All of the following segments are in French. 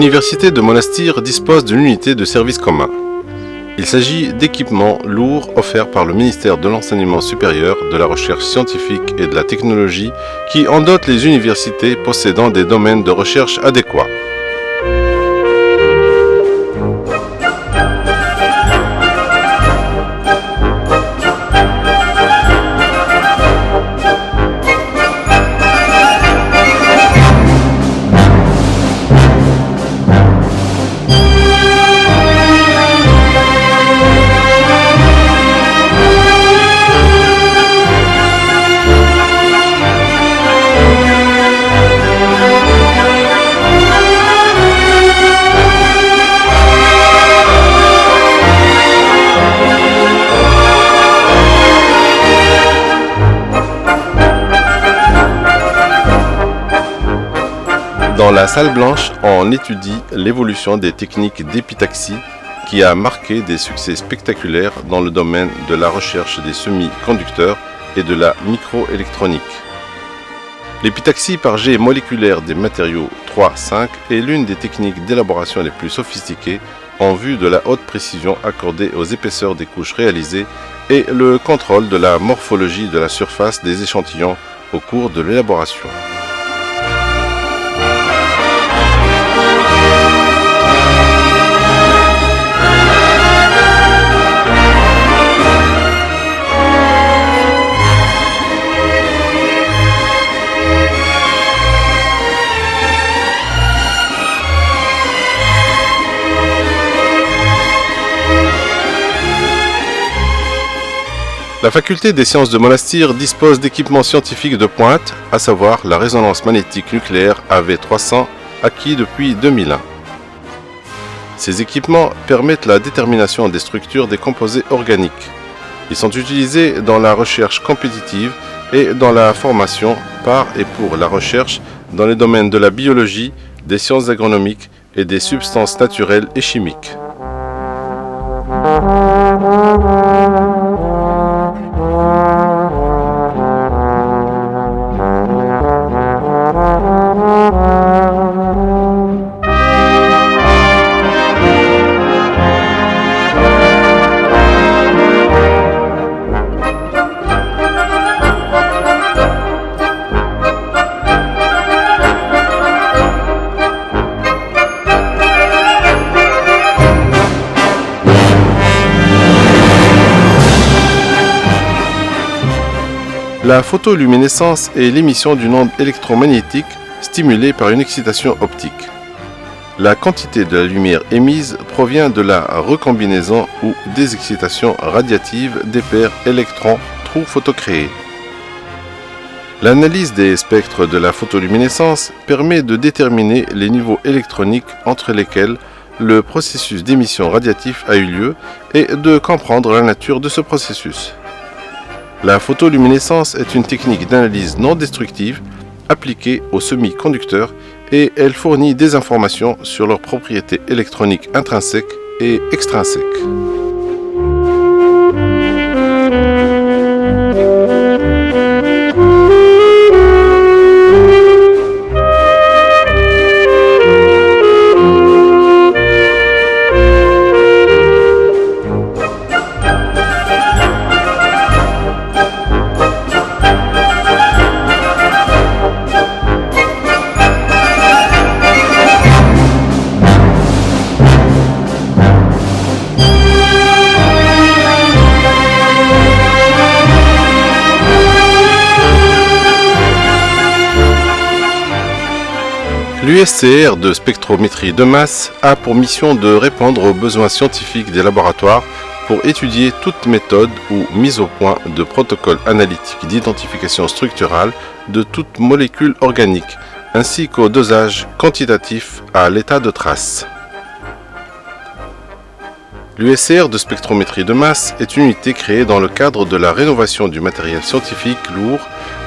L'université de Monastir dispose d'une unité de service commun. Il s'agit d'équipements lourds offerts par le ministère de l'Enseignement supérieur, de la Recherche scientifique et de la technologie qui en dotent les universités possédant des domaines de recherche adéquats. Dans la salle blanche, on étudie l'évolution des techniques d'épitaxie qui a marqué des succès spectaculaires dans le domaine de la recherche des semi-conducteurs et de la microélectronique. L'épitaxie par jet moléculaire des matériaux 3-5 est l'une des techniques d'élaboration les plus sophistiquées en vue de la haute précision accordée aux épaisseurs des couches réalisées et le contrôle de la morphologie de la surface des échantillons au cours de l'élaboration. La faculté des sciences de Monastir dispose d'équipements scientifiques de pointe, à savoir la résonance magnétique nucléaire AV300, acquis depuis 2001. Ces équipements permettent la détermination des structures des composés organiques. Ils sont utilisés dans la recherche compétitive et dans la formation par et pour la recherche dans les domaines de la biologie, des sciences agronomiques et des substances naturelles et chimiques. La photoluminescence est l'émission d'une onde électromagnétique stimulée par une excitation optique. La quantité de la lumière émise provient de la recombinaison ou désexcitation radiative des paires électrons-trous photocréés. L'analyse des spectres de la photoluminescence permet de déterminer les niveaux électroniques entre lesquels le processus d'émission radiatif a eu lieu et de comprendre la nature de ce processus. La photoluminescence est une technique d'analyse non destructive appliquée aux semi-conducteurs et elle fournit des informations sur leurs propriétés électroniques intrinsèques et extrinsèques. L'USCR de spectrométrie de masse a pour mission de répondre aux besoins scientifiques des laboratoires pour étudier toute méthode ou mise au point de protocoles analytiques d'identification structurale de toute molécule organique, ainsi qu'au dosage quantitatif à l'état de trace. L'USCR de spectrométrie de masse est une unité créée dans le cadre de la rénovation du matériel scientifique lourd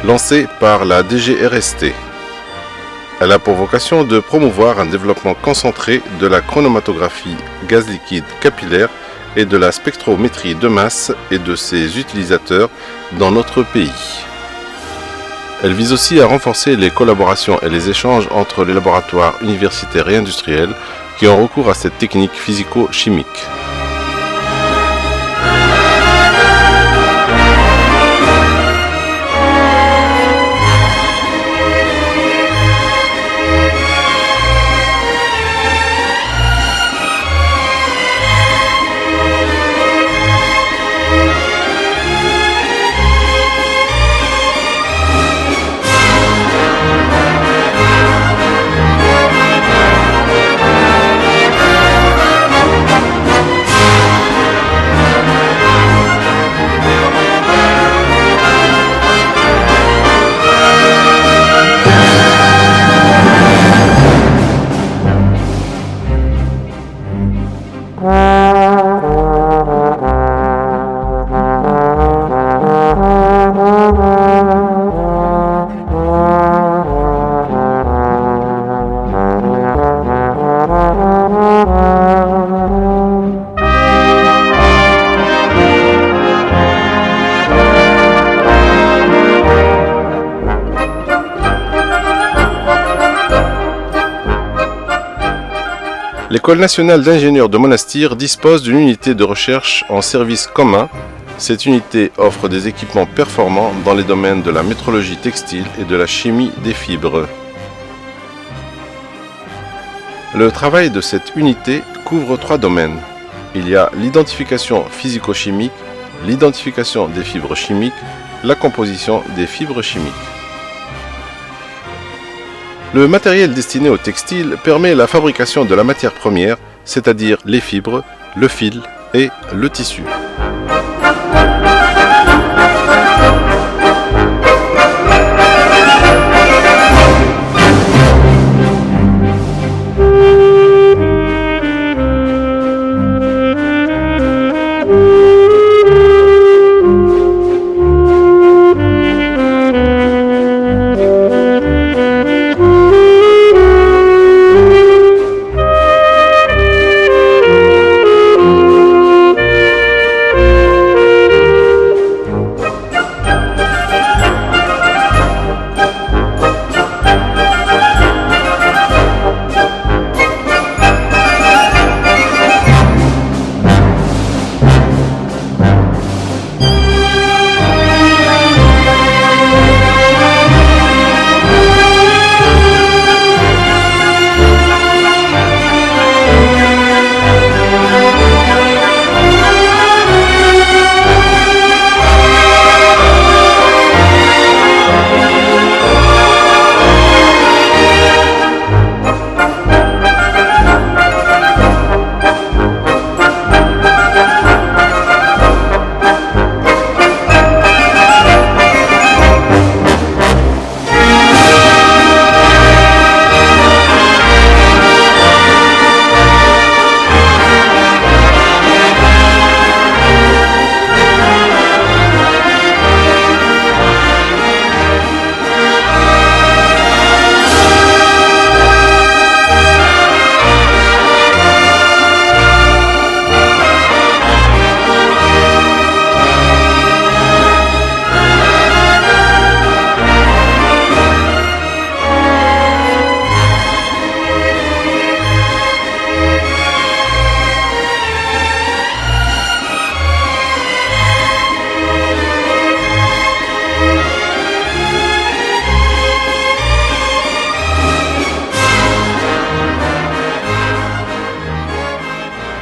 lancée par la DGRST. Elle a pour vocation de promouvoir un développement concentré de la chronomatographie gaz liquide capillaire et de la spectrométrie de masse et de ses utilisateurs dans notre pays. Elle vise aussi à renforcer les collaborations et les échanges entre les laboratoires universitaires et industriels qui ont recours à cette technique physico-chimique. L'École nationale d'ingénieurs de Monastir dispose d'une unité de recherche en service commun. Cette unité offre des équipements performants dans les domaines de la métrologie textile et de la chimie des fibres. Le travail de cette unité couvre 3 domaines. Il y a l'identification physico-chimique, l'identification des fibres chimiques, la composition des fibres chimiques. Le matériel destiné au textile permet la fabrication de la matière première, c'est-à-dire les fibres, le fil et le tissu.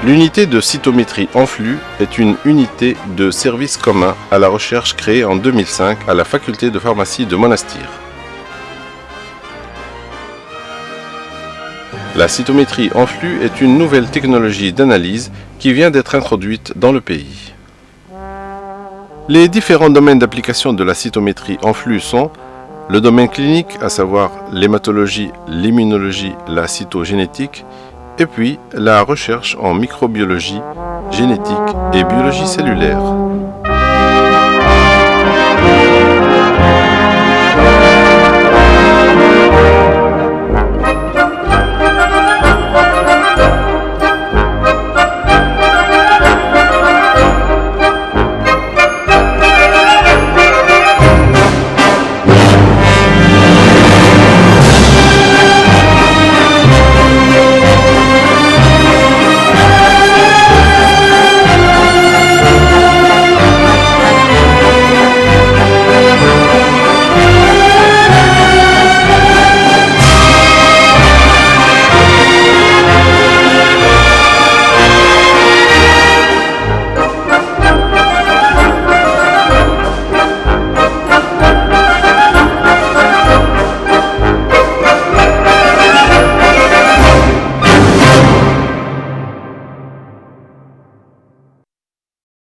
L'unité de cytométrie en flux est une unité de service commun à la recherche créée en 2005 à la faculté de pharmacie de Monastir. La cytométrie en flux est une nouvelle technologie d'analyse qui vient d'être introduite dans le pays. Les différents domaines d'application de la cytométrie en flux sont le domaine clinique, à savoir l'hématologie, l'immunologie, la cytogénétique, et puis la recherche en microbiologie, génétique et biologie cellulaire.